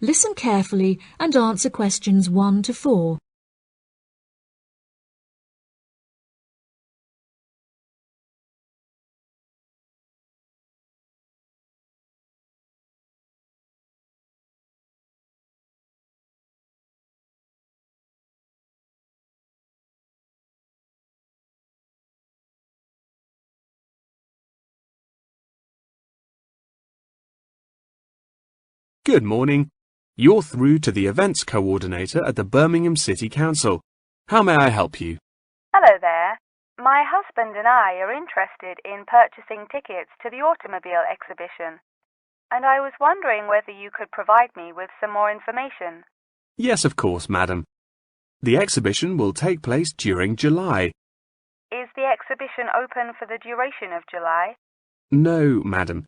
Listen carefully and answer questions 1 to 4. Good morning. You're through to the events coordinator at the Birmingham City Council. How may I help you? Hello there. My husband and I are interested in purchasing tickets to the automobile exhibition, and I was wondering whether you could provide me with some more information. Yes, of course, madam. The exhibition will take place during July. Is the exhibition open for the duration of July? No, madam.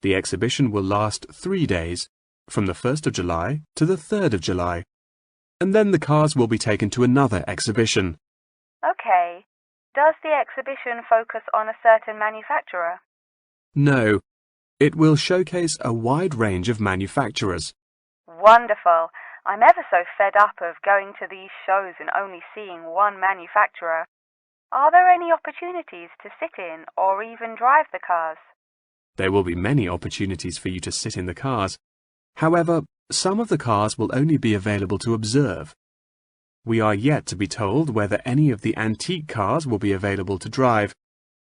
The exhibition will last 3 days, from the 1st of July to the 3rd of July. And then the cars will be taken to another exhibition. Okay. Does the exhibition focus on a certain manufacturer? No. It will showcase a wide range of manufacturers. Wonderful. I'm ever so fed up of going to these shows and only seeing one manufacturer. Are there any opportunities to sit in or even drive the cars? There will be many opportunities for you to sit in the cars. However, some of the cars will only be available to observe. We are yet to be told whether any of the antique cars will be available to drive.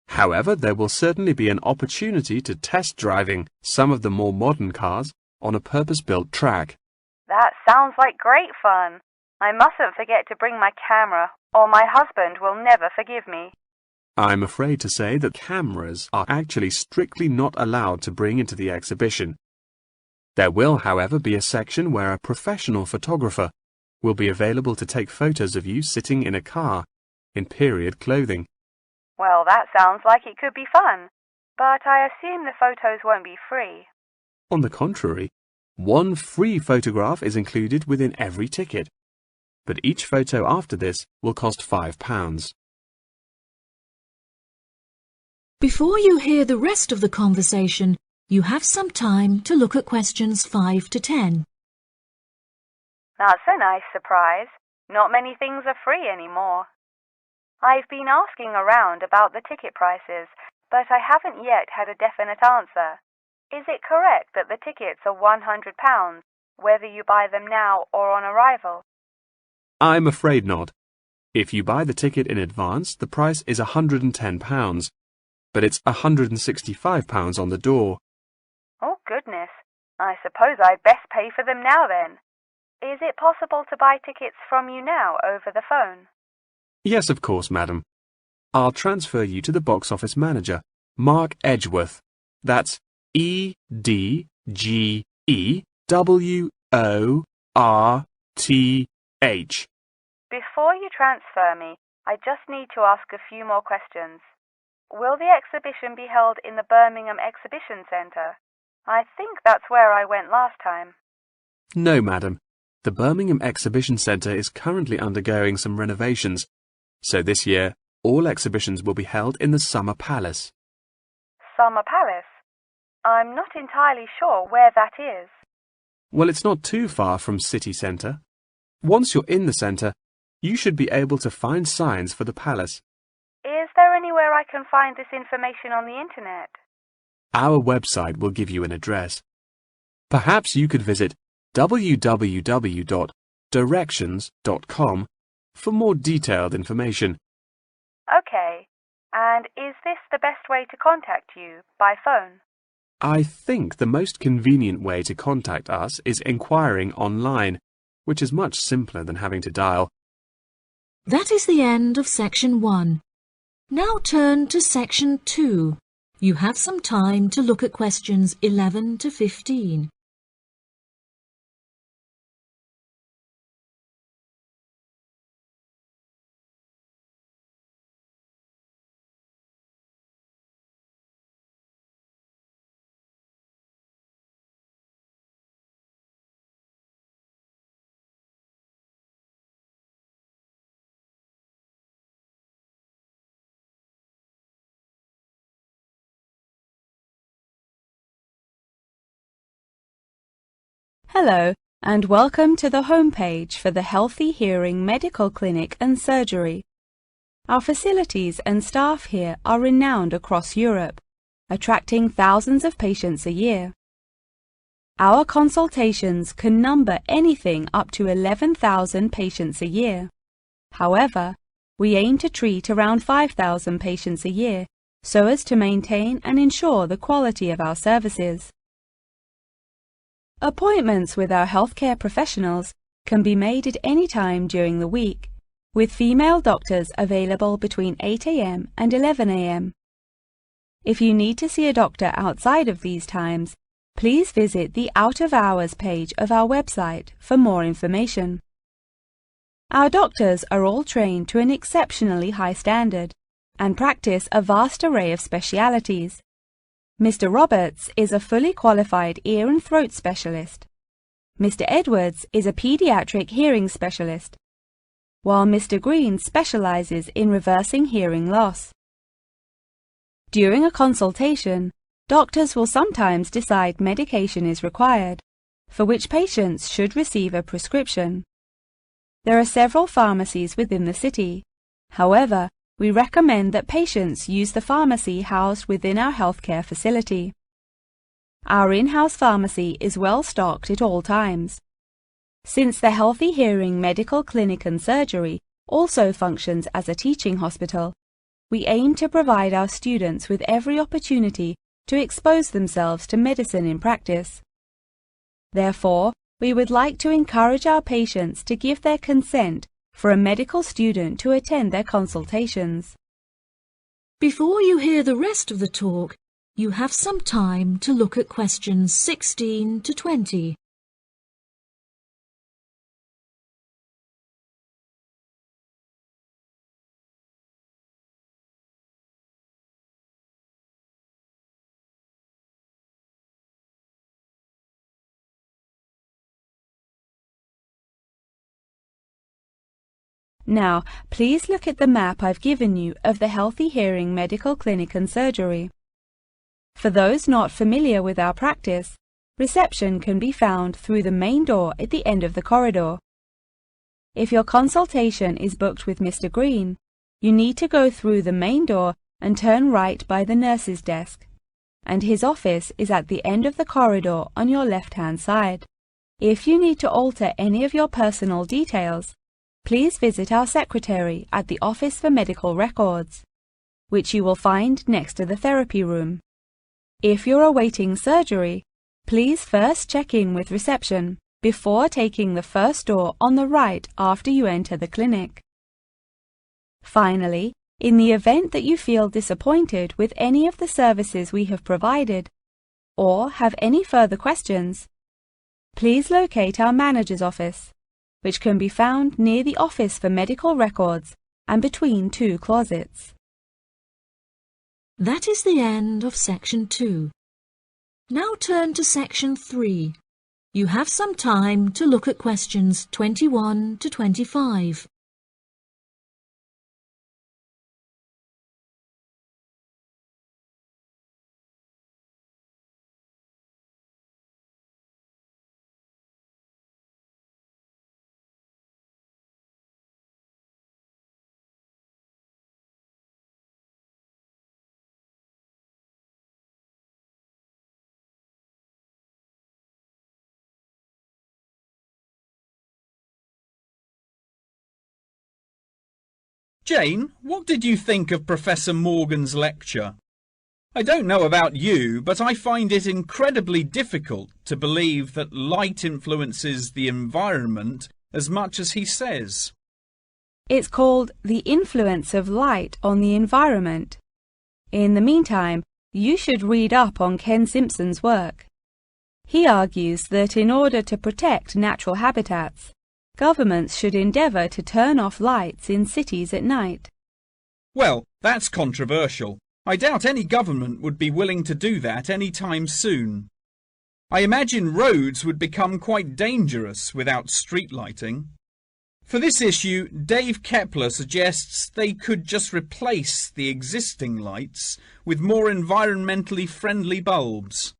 However, there will certainly be an opportunity to test driving some of the more modern cars on a purpose-built track. That sounds like great fun. I mustn't forget to bring my camera, or my husband will never forgive me. I'm afraid to say that cameras are actually strictly not allowed to bring into the exhibition. There will, however, be a section where a professional photographer will be available to take photos of you sitting in a car in period clothing. Well, that sounds like it could be fun, but I assume the photos won't be free. On the contrary, one free photograph is included within every ticket, but each photo after this will cost £5. Before you hear the rest of the conversation, you have some time to look at questions 5 to 10. That's a nice surprise. Not many things are free anymore. I've been asking around about the ticket prices, but I haven't yet had a definite answer. Is it correct that the tickets are £100, whether you buy them now or on arrival? I'm afraid not. If you buy the ticket in advance, the price is £110, but it's £165 on the door. Oh, goodness. I suppose I'd best pay for them now then. Is it possible to buy tickets from you now over the phone? Yes, of course, madam. I'll transfer you to the box office manager, Mark Edgeworth. That's EDGEWORTH. Before you transfer me, I just need to ask a few more questions. Will the exhibition be held in the Birmingham Exhibition Centre? I think that's where I went last time. No, madam. The Birmingham Exhibition Centre is currently undergoing some renovations, so this year all exhibitions will be held in the Summer Palace. Summer Palace? I'm not entirely sure where that is. Well, it's not too far from City Centre. Once you're in the centre, you should be able to find signs for the palace. Is there anywhere I can find this information on the internet? Our website will give you an address. Perhaps you could visit www.directions.com for more detailed information. Okay. And is this the best way to contact you, by phone? I think the most convenient way to contact us is inquiring online, which is much simpler than having to dial. That is the end of section 1. Now turn to section 2. You have some time to look at questions 11 to 15. Hello, and welcome to the homepage for the Healthy Hearing Medical Clinic and Surgery. Our facilities and staff here are renowned across Europe, attracting thousands of patients a year. Our consultations can number anything up to 11,000 patients a year. However, we aim to treat around 5,000 patients a year so as to maintain and ensure the quality of our services. Appointments with our healthcare professionals can be made at any time during the week, with female doctors available between 8 a.m. and 11 a.m. If you need to see a doctor outside of these times, please visit the Out of Hours page of our website for more information. Our doctors are all trained to an exceptionally high standard and practice a vast array of specialities. Mr. Roberts is a fully qualified ear and throat specialist. Mr. Edwards is a pediatric hearing specialist, while Mr. Green specializes in reversing hearing loss. During a consultation, doctors will sometimes decide medication is required, for which patients should receive a prescription. There are several pharmacies within the city. However, we recommend that patients use the pharmacy housed within our healthcare facility. Our in-house pharmacy is well stocked at all times. Since the Healthy Hearing Medical Clinic and Surgery also functions as a teaching hospital, we aim to provide our students with every opportunity to expose themselves to medicine in practice. Therefore, we would like to encourage our patients to give their consent for a medical student to attend their consultations. Before you hear the rest of the talk, you have some time to look at questions 16 to 20. Now, please look at the map I've given you of the Healthy Hearing Medical Clinic and Surgery. For those not familiar with our practice, reception can be found through the main door at the end of the corridor. If your consultation is booked with Mr. Green, you need to go through the main door and turn right by the nurse's desk, and his office is at the end of the corridor on your left-hand side. If you need to alter any of your personal details, please visit our secretary at the Office for Medical Records, which you will find next to the therapy room. If you're awaiting surgery, please first check in with reception before taking the first door on the right after you enter the clinic. Finally, in the event that you feel disappointed with any of the services we have provided, or have any further questions, please locate our manager's office, which can be found near the Office for Medical Records and between two closets. That is the end of section 2. Now turn to section 3. You have some time to look at questions 21 to 25. Jane, what did you think of Professor Morgan's lecture? I don't know about you, but I find it incredibly difficult to believe that light influences the environment as much as he says. It's called The Influence of Light on the Environment. In the meantime, you should read up on Ken Simpson's work. He argues that in order to protect natural habitats, governments should endeavour to turn off lights in cities at night. Well, that's controversial. I doubt any government would be willing to do that any time soon. I imagine roads would become quite dangerous without street lighting. For this issue, Dave Kepler suggests they could just replace the existing lights with more environmentally friendly bulbs.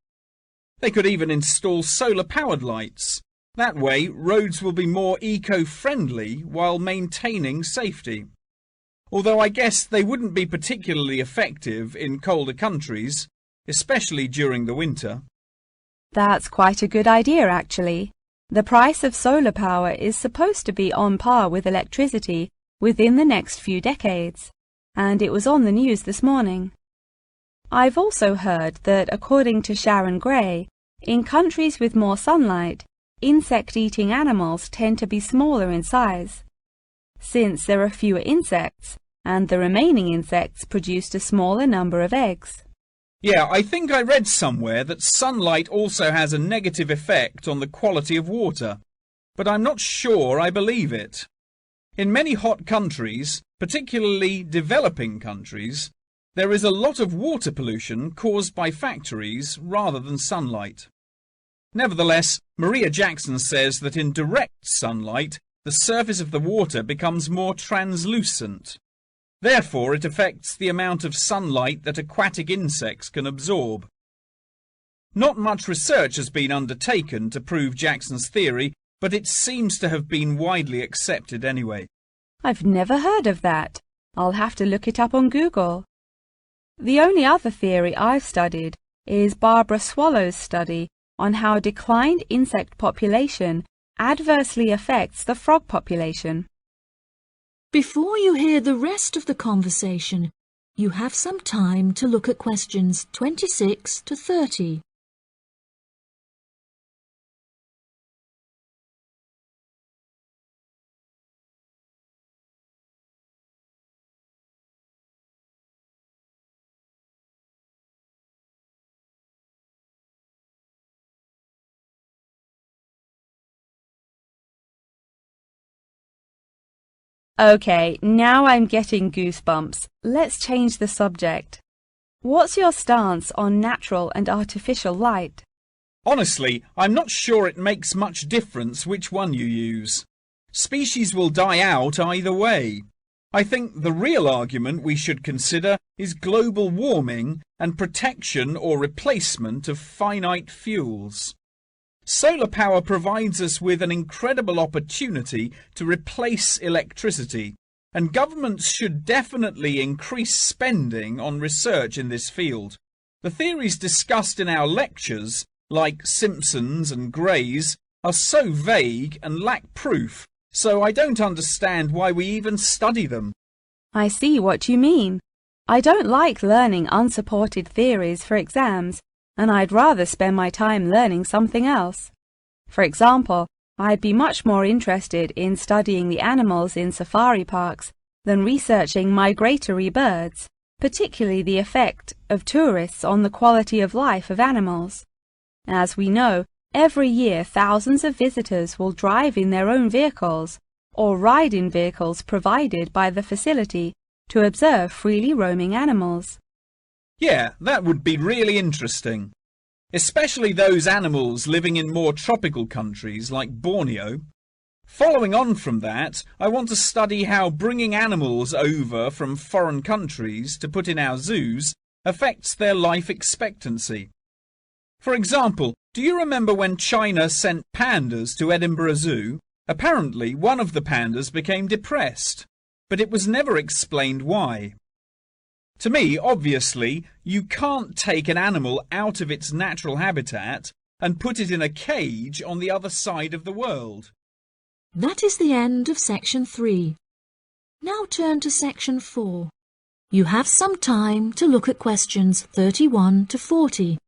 They could even install solar-powered lights, That way, roads will be more eco-friendly while maintaining safety. Although I guess they wouldn't be particularly effective in colder countries, especially during the winter. That's quite a good idea, actually. The price of solar power is supposed to be on par with electricity within the next few decades, and it was on the news this morning. I've also heard that, according to Sharon Gray, in countries with more sunlight, insect-eating animals tend to be smaller in size. Since there are fewer insects, and the remaining insects produced a smaller number of eggs. Yeah, I think I read somewhere that sunlight also has a negative effect on the quality of water, but I'm not sure I believe it. In many hot countries, particularly developing countries, there is a lot of water pollution caused by factories rather than sunlight. Nevertheless, Maria Jackson says that in direct sunlight, the surface of the water becomes more translucent. Therefore, it affects the amount of sunlight that aquatic insects can absorb. Not much research has been undertaken to prove Jackson's theory, but it seems to have been widely accepted anyway. I've never heard of that. I'll have to look it up on Google. The only other theory I've studied is Barbara Swallow's study on how declined insect population adversely affects the frog population. Before you hear the rest of the conversation, you have some time to look at questions 26 to 30. Okay, now I'm getting goosebumps. Let's change the subject. What's your stance on natural and artificial light? Honestly, I'm not sure it makes much difference which one you use. Species will die out either way. I think the real argument we should consider is global warming and protection or replacement of finite fuels. Solar power provides us with an incredible opportunity to replace electricity, and governments should definitely increase spending on research in this field. The theories discussed in our lectures, like Simpson's and Gray's, are so vague and lack proof, so I don't understand why we even study them. I see what you mean. I don't like learning unsupported theories for exams, and I'd rather spend my time learning something else. For example, I'd be much more interested in studying the animals in safari parks than researching migratory birds, particularly the effect of tourists on the quality of life of animals. As we know, every year thousands of visitors will drive in their own vehicles or ride in vehicles provided by the facility to observe freely roaming animals. Yeah, that would be really interesting. Especially those animals living in more tropical countries like Borneo. Following on from that, I want to study how bringing animals over from foreign countries to put in our zoos affects their life expectancy. For example, do you remember when China sent pandas to Edinburgh Zoo? Apparently, one of the pandas became depressed, but it was never explained why. To me, obviously, you can't take an animal out of its natural habitat and put it in a cage on the other side of the world. That is the end of section 3. Now turn to section 4. You have some time to look at questions 31 to 40.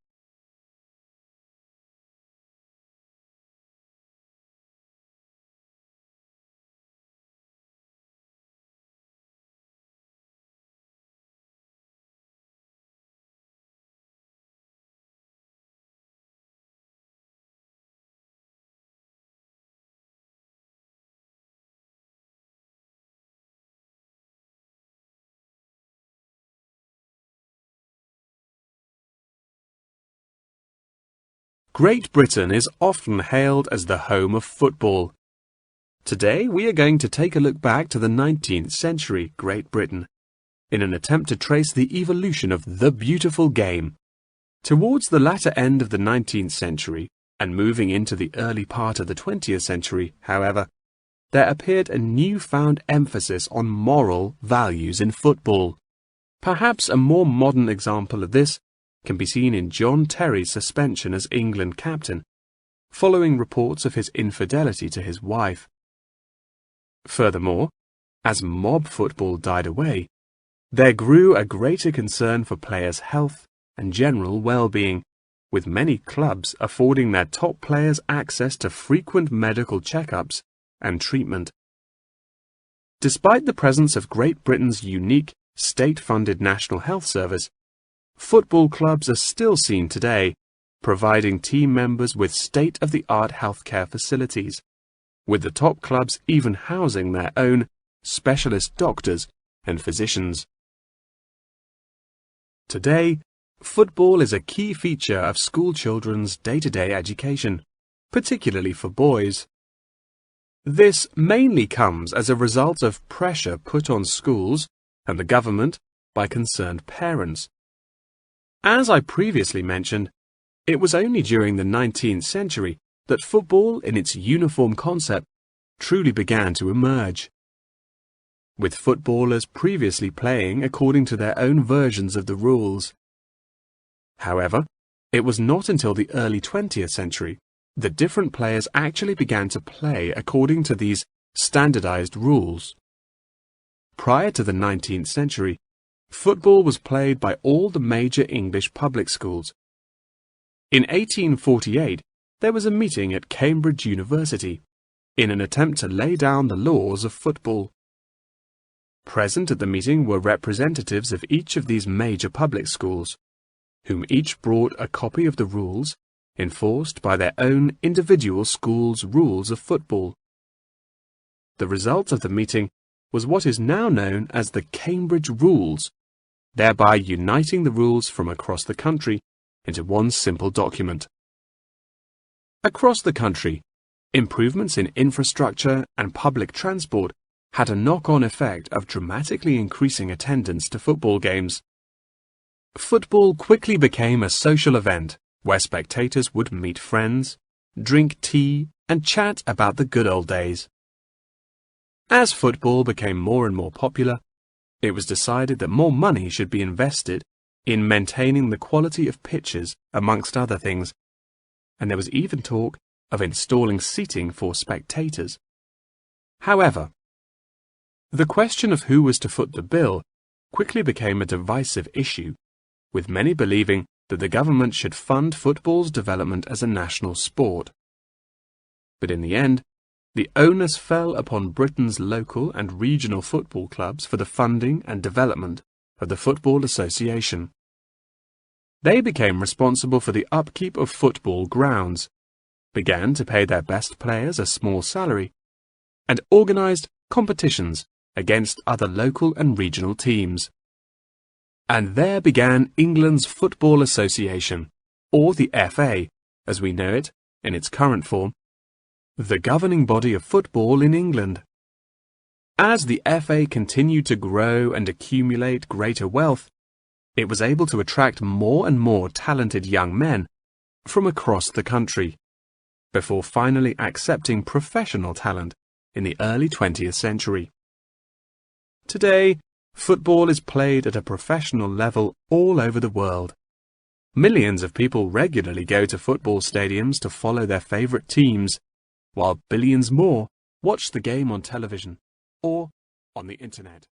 Great Britain is often hailed as the home of football. Today we are going to take a look back to the 19th century Great Britain in an attempt to trace the evolution of the beautiful game. Towards the latter end of the 19th century, And moving into the early part of the 20th century, however, there appeared a newfound emphasis on moral values in football. Perhaps a more modern example of this can be seen in John Terry's suspension as England captain, following reports of his infidelity to his wife. Furthermore, as mob football died away, there grew a greater concern for players' health and general well-being, with many clubs affording their top players access to frequent medical checkups and treatment. Despite the presence of Great Britain's unique state-funded National Health Service, football clubs are still seen today providing team members with state-of-the-art healthcare facilities, with the top clubs even housing their own specialist doctors and physicians. Today, football is a key feature of school children's day-to-day education, particularly for boys. This mainly comes as a result of pressure put on schools and the government by concerned parents. As I previously mentioned, it was only during the 19th century that football in its uniform concept truly began to emerge, with footballers previously playing according to their own versions of the rules. However, it was not until the early 20th century that different players actually began to play according to these standardized rules. Prior to the 19th century, football was played by all the major English public schools. In 1848, there was a meeting at Cambridge University in an attempt to lay down the laws of football. Present at the meeting were representatives of each of these major public schools, whom each brought a copy of the rules enforced by their own individual school's rules of football. The result of the meeting was what is now known as the Cambridge Rules, thereby uniting the rules from across the country into one simple document. Across the country, improvements in infrastructure and public transport had a knock-on effect of dramatically increasing attendance to football games. Football quickly became a social event where spectators would meet friends, drink tea, and chat about the good old days. As football became more and more popular, it was decided that more money should be invested in maintaining the quality of pitches, amongst other things, and there was even talk of installing seating for spectators. However, the question of who was to foot the bill quickly became a divisive issue, with many believing that the government should fund football's development as a national sport. But in the end, the onus fell upon Britain's local and regional football clubs for the funding and development of the Football Association. They became responsible for the upkeep of football grounds, began to pay their best players a small salary, and organised competitions against other local and regional teams. And there began England's Football Association, or the FA, as we know it in its current form, the governing body of football in England. As the FA continued to grow and accumulate greater wealth, it was able to attract more and more talented young men from across the country, before finally accepting professional talent in the early 20th century. Today, football is played at a professional level all over the world. Millions of people regularly go to football stadiums to follow their favourite teams, while billions more watch the game on television or on the internet.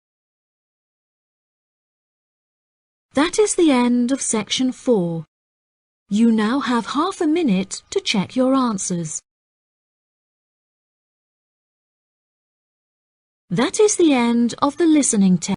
That is the end of section 4. You now have half a minute to check your answers. That is the end of the listening test.